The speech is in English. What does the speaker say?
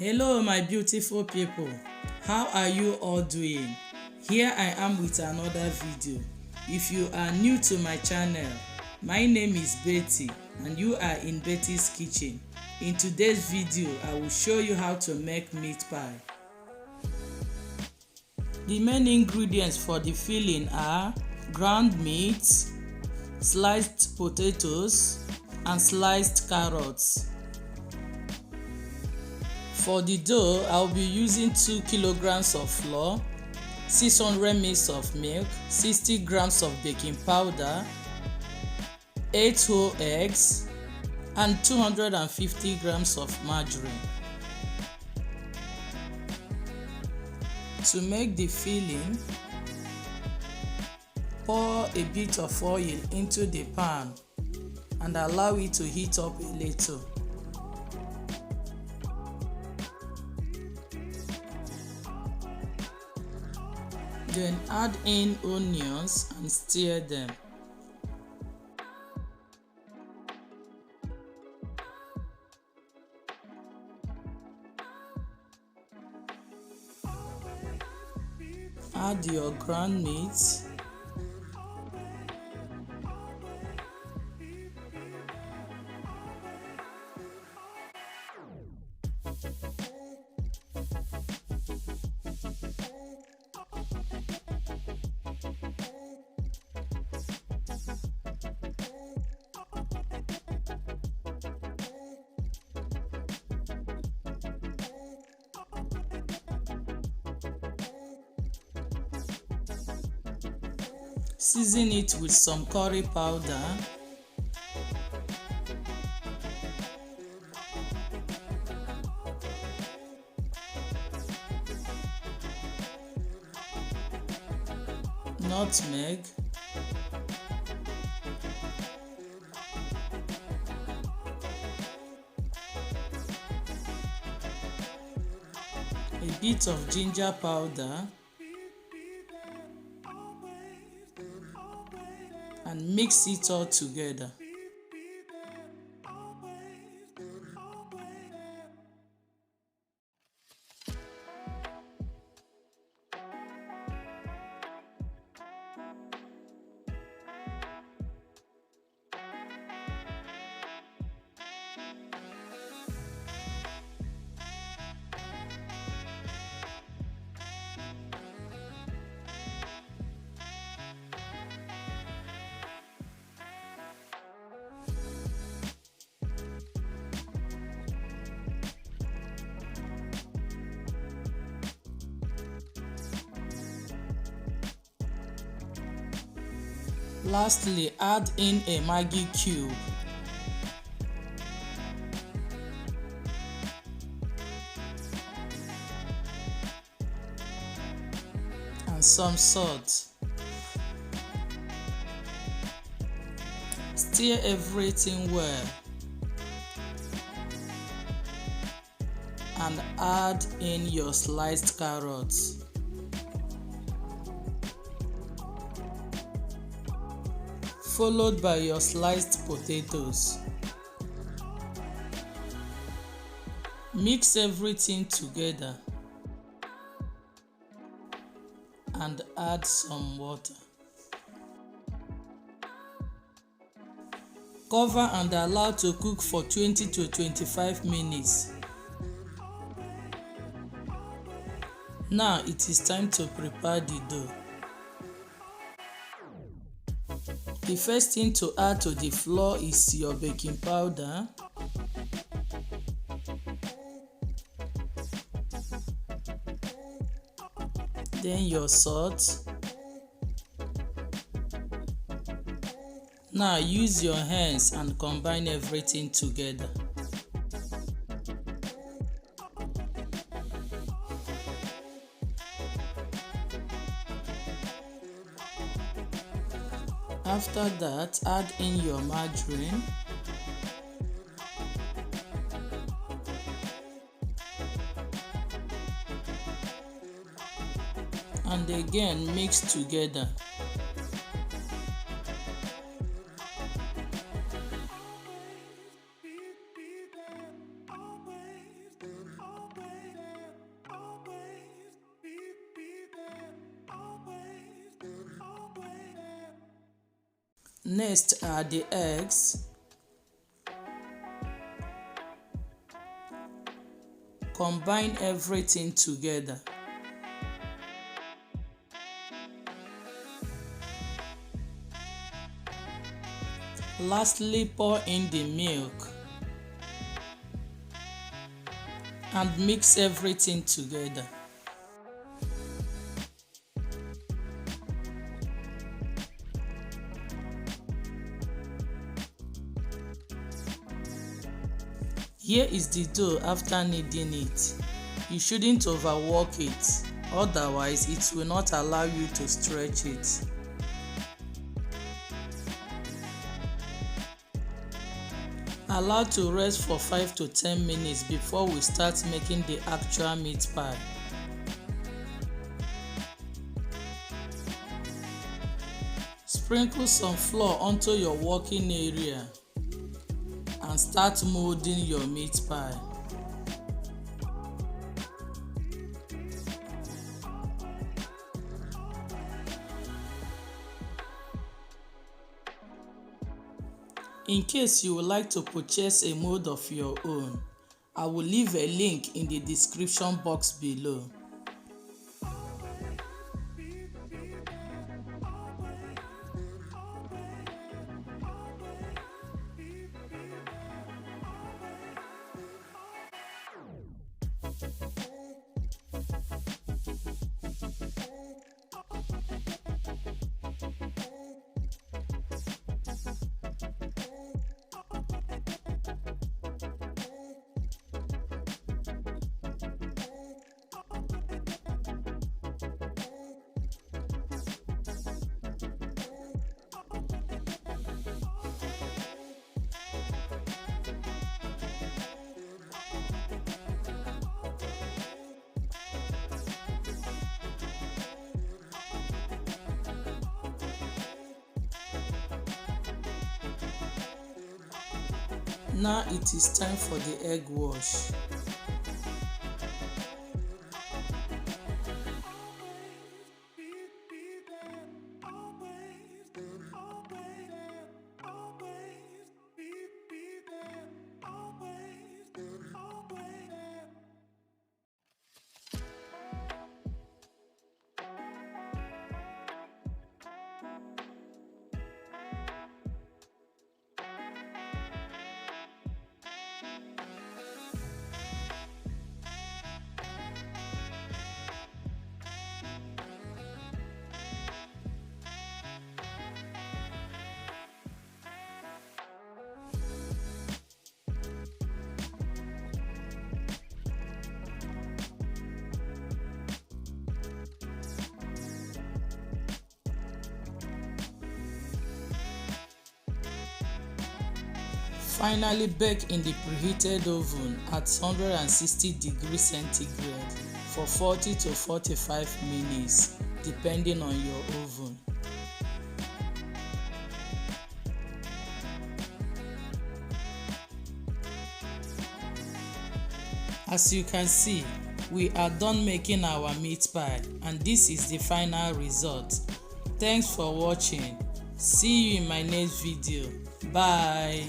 Hello my beautiful people, how are you all doing? Here I am with another video. If you are new to my channel, my name is Betty and you are in Bettie's kitchen. In today's video, I will show you how to make meat pie. The main ingredients for the filling are ground meat, sliced potatoes and sliced carrots. For the dough, I will be using 2 kilograms of flour, 600 ml of milk, 60 grams of baking powder, 8 whole eggs, and 250 grams of margarine. To make the filling, pour a bit of oil into the pan and allow it to heat up a little. Then add in onions and stir them. Add your ground meat. Season it with some curry powder, nutmeg, a bit of ginger powder, and mix it all together. Lastly, add in a Maggie cube and some salt. Stir everything well and add in your sliced carrots. Followed by your sliced potatoes. Mix everything together and add some water. Cover and allow to cook for 20 to 25 minutes. Now it is time to prepare the dough. The first thing to add to the flour is your baking powder, then your salt. Now use your hands and combine everything together. After that, add in your margarine, and again mix together. Next are the eggs. Combine everything together. Lastly, pour in the milk and mix everything together. Here is the dough after kneading it. You shouldn't overwork it, otherwise it will not allow you to stretch it. Allow to rest for 5 to 10 minutes before we start making the actual meat pie. Sprinkle some flour onto your working area and start molding your meat pie. In case you would like to purchase a mold of your own, I will leave a link in the description box below. Now it is time for the egg wash. Finally, bake in the preheated oven at 160 degrees centigrade for 40 to 45 minutes, depending on your oven. As you can see, we are done making our meat pie, and this is the final result. Thanks for watching. See you in my next video. Bye.